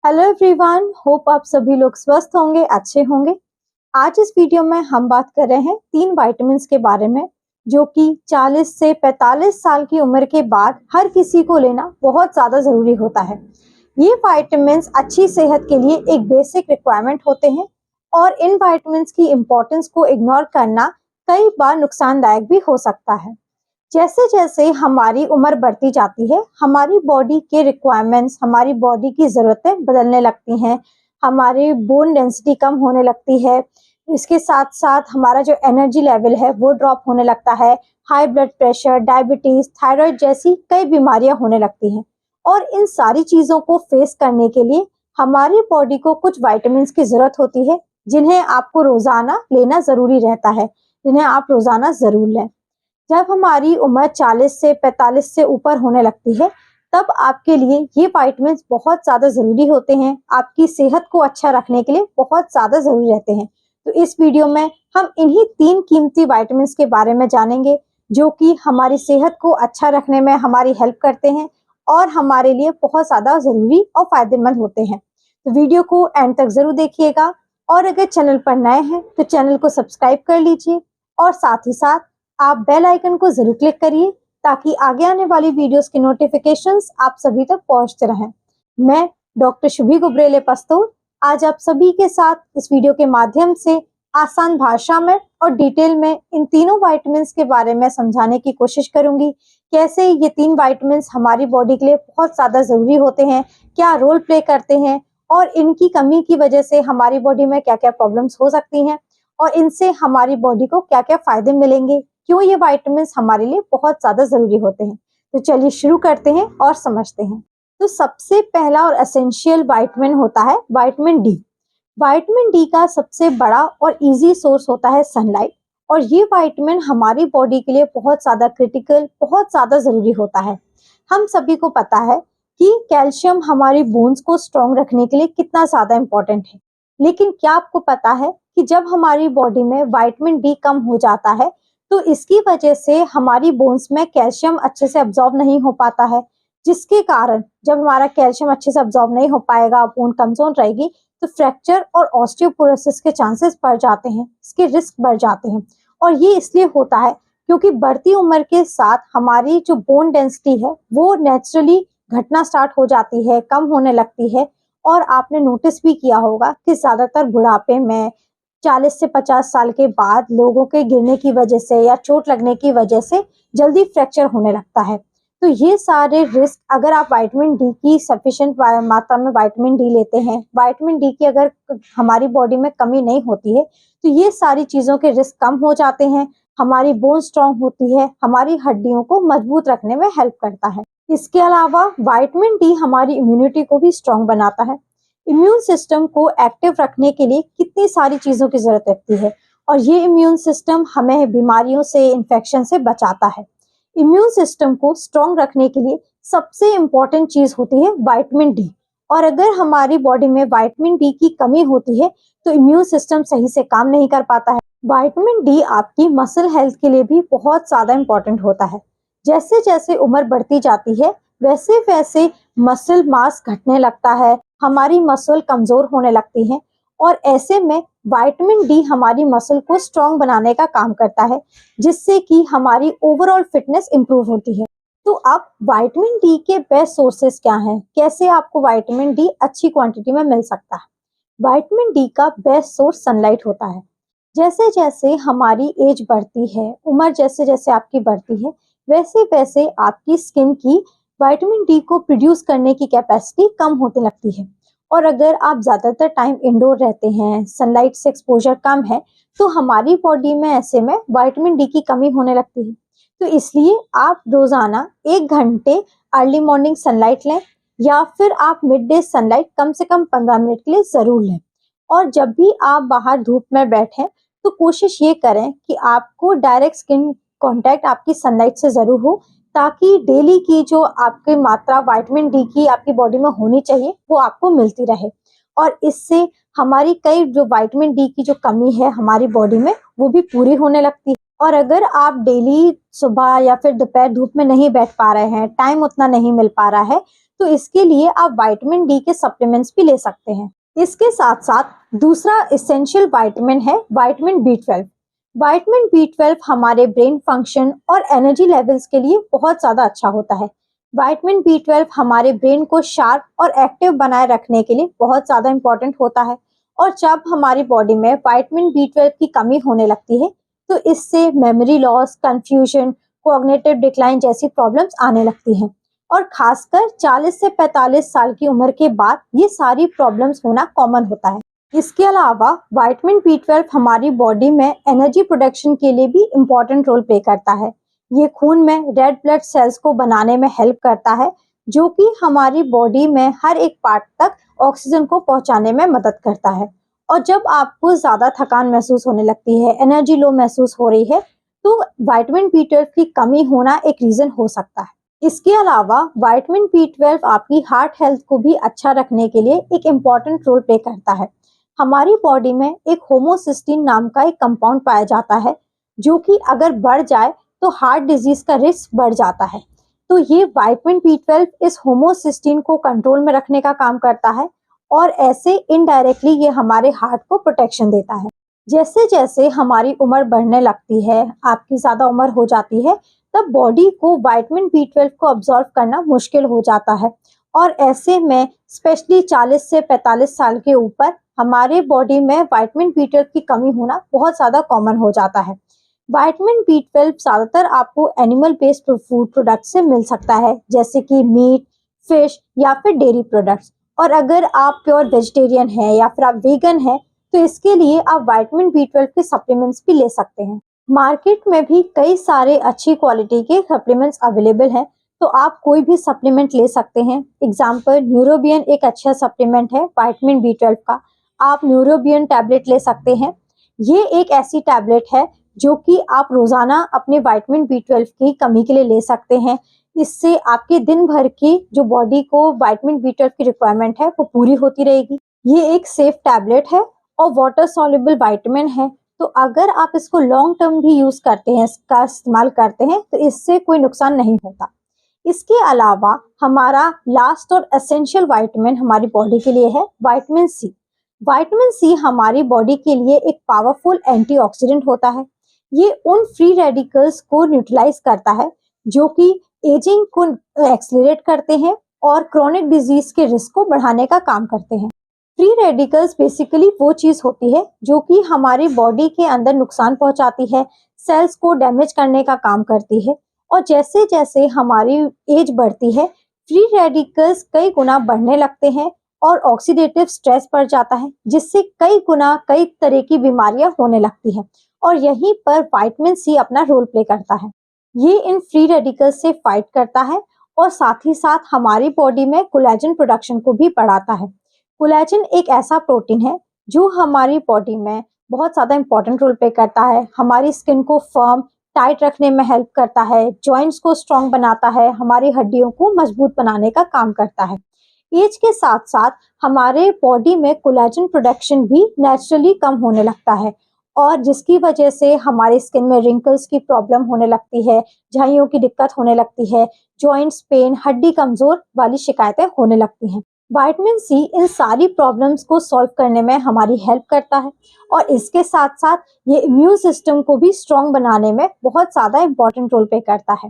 Hello everyone, hope आप सभी लोग स्वस्थ होंगे, अच्छे होंगे। आज इस वीडियो में हम बात कर रहे हैं 3 विटामिन्स के बारे में, जो कि 40 से 45 साल की उम्र के बाद हर किसी को लेना बहुत ज़्यादा ज़रूरी होता है। ये विटामिन्स अच्छी सेहत के लिए एक बेसिक रिक्वायरमेंट होते हैं और इन विटामिन्स की इम्पोर्टेंस को इग्नोर करना कई बार नुकसानदायक भी हो सकता है। जैसे जैसे हमारी उम्र बढ़ती जाती है, हमारी बॉडी के रिक्वायरमेंट्स, हमारी बॉडी की ज़रूरतें बदलने लगती हैं, हमारी बोन डेंसिटी कम होने लगती है। इसके साथ साथ हमारा जो एनर्जी लेवल है वो ड्रॉप होने लगता है। High blood pressure, diabetes, thyroid जैसी कई बीमारियां होने लगती हैं और इन सारी चीज़ों को फेस करने के लिए हमारी बॉडी को कुछ विटामिन्स की ज़रूरत होती है, जिन्हें आपको रोज़ाना लेना ज़रूरी रहता है, जिन्हें आप रोज़ाना ज़रूर लें। जब हमारी उम्र 40 से 45 से ऊपर होने लगती है, तब आपके लिए ये विटामिन्स बहुत ज़्यादा ज़रूरी होते हैं। आपकी सेहत को अच्छा रखने के लिए बहुत ज़्यादा ज़रूरी रहते हैं। तो इस वीडियो में हम इन्हीं 3 कीमती विटामिन्स के बारे में जानेंगे, जो कि हमारी सेहत को अच्छा रखने में हमारी हेल्प करते हैं और हमारे लिए बहुत ज़्यादा ज़रूरी और फ़ायदेमंद होते हैं। तो वीडियो को एंड तक ज़रूर देखिएगा और अगर चैनल पर नए हैं तो चैनल को सब्सक्राइब कर लीजिए और साथ ही साथ आप बेल आइकन को जरूर क्लिक करिए, ताकि आगे आने वाली वीडियोस के नोटिफिकेशंस आप सभी तक पहुंचते रहें। मैं डॉक्टर शुभी गुब्रेले पस्तूर आज आप सभी के साथ इस वीडियो के माध्यम से आसान भाषा में और डिटेल में इन तीनों विटामिन्स के बारे में समझाने की कोशिश करूंगी। कैसे ये 3 विटामिन्स हमारी बॉडी के लिए बहुत ज़्यादा ज़रूरी होते हैं, क्या रोल प्ले करते हैं और इनकी कमी की वजह से हमारी बॉडी में क्या क्या प्रॉब्लम्स हो सकती हैं और इनसे हमारी बॉडी को क्या क्या फायदे मिलेंगे, क्यों ये विटामिन्स हमारे लिए बहुत ज़्यादा ज़रूरी होते हैं। तो चलिए शुरू करते हैं और समझते हैं। तो सबसे पहला और एसेंशियल विटामिन होता है विटामिन डी। विटामिन डी का सबसे बड़ा और इजी सोर्स होता है सनलाइट, और ये विटामिन हमारी बॉडी के लिए बहुत ज़्यादा क्रिटिकल, बहुत ज़्यादा ज़रूरी होता है। हम सभी को पता है कि कैल्शियम हमारी बोन्स को स्ट्रॉन्ग रखने के लिए कितना ज़्यादा इम्पोर्टेंट है। लेकिन क्या आपको पता है कि जब हमारी बॉडी में विटामिन डी कम हो जाता है, तो इसकी वजह से हमारी बोन्स में कैल्शियम अच्छे से अब्सॉर्ब नहीं हो पाता है, जिसके कारण जब हमारा कैल्शियम अच्छे से अब्सॉर्ब नहीं हो पाएगा, बोन कमजोर रहेगी, तो फ्रैक्चर और ऑस्टियोपोरोसिस के चांसेस बढ़ जाते हैं, इसके रिस्क बढ़ जाते हैं। और ये इसलिए होता है क्योंकि बढ़ती उम्र के साथ हमारी जो बोन डेंसिटी है वो नेचुरली घटना स्टार्ट हो जाती है, कम होने लगती है। और आपने नोटिस भी किया होगा कि ज्यादातर बुढ़ापे में 40 से 50 साल के बाद लोगों के गिरने की वजह से या चोट लगने की वजह से जल्दी फ्रैक्चर होने लगता है। तो ये सारे रिस्क, अगर आप विटामिन डी की सफिशिएंट मात्रा में विटामिन डी लेते हैं, विटामिन डी की अगर हमारी बॉडी में कमी नहीं होती है, तो ये सारी चीज़ों के रिस्क कम हो जाते हैं। हमारी बोन स्ट्रांग होती है, हमारी हड्डियों को मजबूत रखने में हेल्प करता है। इसके अलावा विटामिन डी हमारी इम्यूनिटी को भी स्ट्रांग बनाता है। इम्यून सिस्टम को एक्टिव रखने के लिए कितनी सारी चीज़ों की ज़रूरत रहती है, और ये इम्यून सिस्टम हमें बीमारियों से, इन्फेक्शन से बचाता है। इम्यून सिस्टम को स्ट्रॉन्ग रखने के लिए सबसे इम्पॉर्टेंट चीज़ होती है विटामिन डी। और अगर हमारी बॉडी में विटामिन डी की कमी होती है, तो इम्यून सिस्टम सही से काम नहीं कर पाता है। विटामिन डी आपकी मसल हेल्थ के लिए भी बहुत ज़्यादा इम्पॉर्टेंट होता है। जैसे जैसे उम्र बढ़ती जाती है, वैसे वैसे मसल मास घटने लगता है, हमारी मसल कमजोर होने लगती है, और ऐसे में विटामिन डी हमारी मसल को स्ट्रॉन्ग बनाने का काम करता है, जिससे कि हमारी ओवरऑल फिटनेस इंप्रूव होती है। तो अब विटामिन डी के बेस्ट सोर्सेस क्या हैं? कैसे आपको विटामिन डी अच्छी क्वांटिटी में मिल सकता है? विटामिन डी का बेस्ट सोर्स सनलाइट होता है। जैसे जैसे हमारी एज बढ़ती है, उम्र जैसे जैसे आपकी बढ़ती है, वैसे वैसे आपकी स्किन की विटामिन डी को प्रोड्यूस करने की कैपेसिटी कम होने लगती है। और अगर आप ज़्यादातर टाइम इंडोर रहते हैं, सनलाइट से एक्सपोजर कम है, तो हमारी बॉडी में ऐसे में विटामिन डी की कमी होने लगती है। तो इसलिए आप रोज़ाना 1 घंटे अर्ली मॉर्निंग सनलाइट लें, या फिर आप मिड डे सनलाइट कम से कम 15 मिनट के लिए ज़रूर लें। और जब भी आप बाहर धूप में बैठें, तो कोशिश ये करें कि आपको डायरेक्ट स्किन कांटेक्ट आपकी सनलाइट से ज़रूर हो, ताकि डेली की जो आपकी मात्रा विटामिन डी की आपकी बॉडी में होनी चाहिए वो आपको मिलती रहे। और इससे हमारी कई जो विटामिन डी की जो कमी है हमारी बॉडी में, वो भी पूरी होने लगती है। और अगर आप डेली सुबह या फिर दोपहर धूप में नहीं बैठ पा रहे हैं, टाइम उतना नहीं मिल पा रहा है, तो इसके लिए आप विटामिन डी के सप्लीमेंट्स भी ले सकते हैं। इसके साथ साथ दूसरा एसेंशियल विटामिन है विटामिन बी 12। विटामिन बी 12 हमारे ब्रेन फंक्शन और एनर्जी लेवल्स के लिए बहुत ज्यादा अच्छा होता है। विटामिन बी 12 हमारे ब्रेन को शार्प और एक्टिव बनाए रखने के लिए बहुत ज्यादा इंपॉर्टेंट होता है। और जब हमारी बॉडी में विटामिन बी 12 की कमी होने लगती है तो इससे memory loss, confusion, cognitive decline जैसी प्रॉब्लम्स आने लगती हैं। और खासकर 40 से 45 साल की उम्र के बाद ये सारी प्रॉब्लम्स होना कॉमन होता है। इसके अलावा विटामिन बी 12 हमारी बॉडी में एनर्जी प्रोडक्शन के लिए भी इम्पोर्टेंट रोल प्ले करता है। ये खून में रेड ब्लड सेल्स को बनाने में हेल्प करता है, जो कि हमारी बॉडी में हर एक पार्ट तक ऑक्सीजन को पहुंचाने में मदद करता है। और जब आपको ज्यादा थकान महसूस होने लगती है, एनर्जी लो महसूस हो रही है, तो विटामिन बी 12 की कमी होना एक रीजन हो सकता है। इसके अलावा विटामिन बी 12 आपकी हार्ट हेल्थ को भी अच्छा रखने के लिए एक इम्पॉर्टेंट रोल प्ले करता है। हमारी बॉडी में एक होमोसिस्टीन नाम का एक कंपाउंड पाया जाता है, जो कि अगर बढ़ जाए तो हार्ट डिजीज का रिस्क बढ़ जाता है। तो ये विटामिन बी 12 इस होमोसिस्टीन को कंट्रोल में रखने का काम करता है और ऐसे इनडायरेक्टली ये हमारे हार्ट को प्रोटेक्शन देता है। जैसे जैसे हमारी उम्र बढ़ने लगती है, आपकी ज्यादा उम्र हो जाती है, तब बॉडी को विटामिन बी 12 को अब्सॉर्ब करना मुश्किल हो जाता है। और ऐसे में स्पेशली 40 से 45 साल के ऊपर हमारे बॉडी में विटामिन बी 12 की कमी होना बहुत ज्यादा कॉमन हो जाता है। विटामिन बी 12 ज्यादातर आपको एनिमल बेस्ड फूड प्रोडक्ट से मिल सकता है, जैसे कि मीट, फिश या फिर डेयरी प्रोडक्ट्स। और अगर आप प्योर वेजिटेरियन हैं या फिर आप वीगन हैं, तो इसके लिए आप विटामिन बी 12 के सप्लीमेंट्स भी ले सकते हैं। मार्केट में भी कई सारे अच्छी क्वालिटी के सप्लीमेंट्स अवेलेबल हैं, तो आप कोई भी सप्लीमेंट ले सकते हैं। एग्जाम्पल, न्यूरोबियन एक अच्छा सप्लीमेंट है विटामिन बी 12 का। आप न्यूरोबियन टैबलेट ले सकते हैं। ये एक ऐसी टैबलेट है जो कि आप रोजाना अपने विटामिन बी 12 की कमी के लिए ले सकते हैं। इससे आपके दिन भर की जो बॉडी को विटामिन बी 12 की रिक्वायरमेंट है वो पूरी होती रहेगी। ये एक सेफ टैबलेट है और वाटर सॉल्युबल विटामिन है, तो अगर आप इसको लॉन्ग टर्म भी यूज करते हैं, इसका इस्तेमाल करते हैं, तो इससे कोई नुकसान नहीं होता। इसके अलावा हमारा लास्ट और एसेंशियल विटामिन हमारी बॉडी के लिए है विटामिन सी। विटामिन सी हमारी बॉडी के लिए एक पावरफुल एंटीऑक्सीडेंट होता है। ये उन फ्री रेडिकल्स को न्यूट्रलाइज करता है जो कि एजिंग को एक्सेलरेट करते हैं और क्रोनिक डिजीज के रिस्क को बढ़ाने का काम करते हैं। फ्री रेडिकल्स बेसिकली वो चीज होती है जो कि हमारी बॉडी के अंदर नुकसान पहुंचाती है, सेल्स को डैमेज करने का काम करती है। और जैसे जैसे हमारी एज बढ़ती है, फ्री रेडिकल्स कई गुना बढ़ने लगते हैं और ऑक्सीडेटिव स्ट्रेस बढ़ जाता है, जिससे कई गुना कई तरह की बीमारियां होने लगती हैं। और यहीं पर विटामिन सी अपना रोल प्ले करता है। ये इन फ्री रेडिकल्स से फाइट करता है और साथ ही साथ हमारी बॉडी में कोलेजन प्रोडक्शन को भी बढ़ाता है। कोलेजन एक ऐसा प्रोटीन है जो हमारी बॉडी में बहुत ज्यादा इंपॉर्टेंट रोल प्ले करता है। हमारी स्किन को फर्म, टाइट रखने में हेल्प करता है, जॉइंट्स को स्ट्रॉन्ग बनाता है, हमारी हड्डियों को मजबूत बनाने का काम करता है। एज के साथ साथ हमारे बॉडी में कोलेजन प्रोडक्शन भी नेचुरली कम होने लगता है, और जिसकी वजह से हमारी स्किन में रिंकल्स की प्रॉब्लम होने लगती है, झाइयों की दिक्कत होने लगती है, जॉइंट्स पेन, हड्डी कमजोर वाली शिकायतें होने लगती हैं। विटामिन सी इन सारी प्रॉब्लम्स को सॉल्व करने में हमारी हेल्प करता है और इसके साथ साथ ये इम्यून सिस्टम को भी स्ट्रॉन्ग बनाने में बहुत ज़्यादा इंपॉर्टेंट रोल प्ले करता है।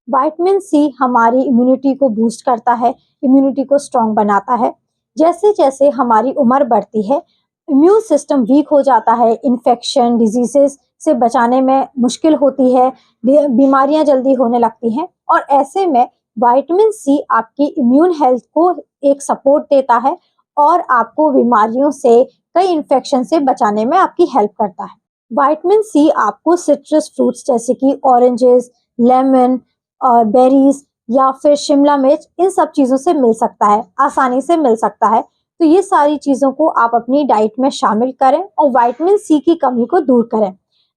विटामिन सी हमारी इम्यूनिटी को बूस्ट करता है, इम्यूनिटी को स्ट्रॉन्ग बनाता है। जैसे जैसे हमारी उम्र बढ़ती है, इम्यून सिस्टम वीक हो जाता है, इन्फेक्शन, डिजीजेस से बचाने में मुश्किल होती है, बीमारियां जल्दी होने लगती हैं। और ऐसे में विटामिन सी आपकी इम्यून हेल्थ को एक सपोर्ट देता है और आपको बीमारियों से, कई इन्फेक्शन से बचाने में आपकी हेल्प करता है। विटामिन सी आपको सिट्रस फ्रूट्स जैसे कि ऑरेंजेस, लेमन और बेरीज या फिर शिमला मिर्च, इन सब चीज़ों से मिल सकता है, आसानी से मिल सकता है। तो ये सारी चीज़ों को आप अपनी डाइट में शामिल करें और विटामिन सी की कमी को दूर करें।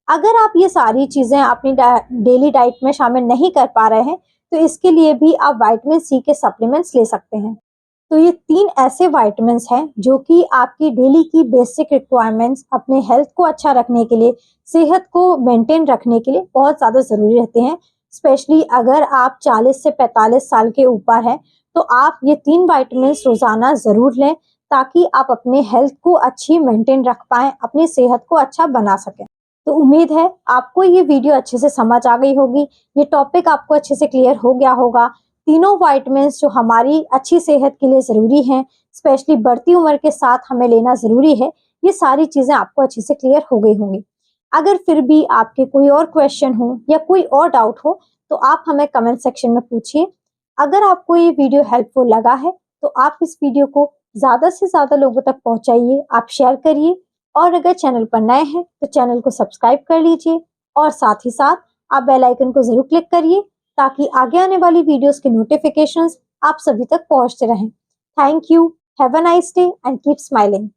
अगर आप ये सारी चीज़ें अपनी डेली डाइट में शामिल नहीं कर पा रहे हैं, तो इसके लिए भी आप विटामिन सी के सप्लीमेंट्स ले सकते हैं। तो ये 3 ऐसे विटामिन्स हैं जो कि आपकी डेली की बेसिक रिक्वायरमेंट्स, अपने हेल्थ को अच्छा रखने के लिए, सेहत को मेंटेन रखने के लिए बहुत ज़्यादा ज़रूरी रहते हैं। स्पेशली अगर आप 40 से 45 साल के ऊपर हैं, तो आप ये 3 विटामिन्स रोजाना जरूर लें ताकि आप अपने हेल्थ को अच्छी मेंटेन रख पाएं, अपनी सेहत को अच्छा बना सकें। तो उम्मीद है आपको ये वीडियो अच्छे से समझ आ गई होगी, ये टॉपिक आपको अच्छे से क्लियर हो गया होगा। तीनों विटामिन्स जो हमारी अच्छी सेहत के लिए जरूरी हैं, स्पेशली बढ़ती उम्र के साथ हमें लेना जरूरी है, ये सारी चीजें आपको अच्छे से क्लियर हो गई होंगी। अगर फिर भी आपके कोई और क्वेश्चन हो या कोई और डाउट हो तो आप हमें कमेंट सेक्शन में पूछिए। अगर आपको ये वीडियो हेल्पफुल लगा है तो आप इस वीडियो को ज्यादा से ज्यादा लोगों तक पहुंचाइए, आप शेयर करिए, और अगर चैनल पर नए हैं तो चैनल को सब्सक्राइब कर लीजिए और साथ ही साथ आप बेल आइकन को जरूर क्लिक करिए ताकि आगे आने वाली वीडियोस के नोटिफिकेशंस आप सभी तक पहुंचते रहें। Thank you, have a nice day and keep smiling.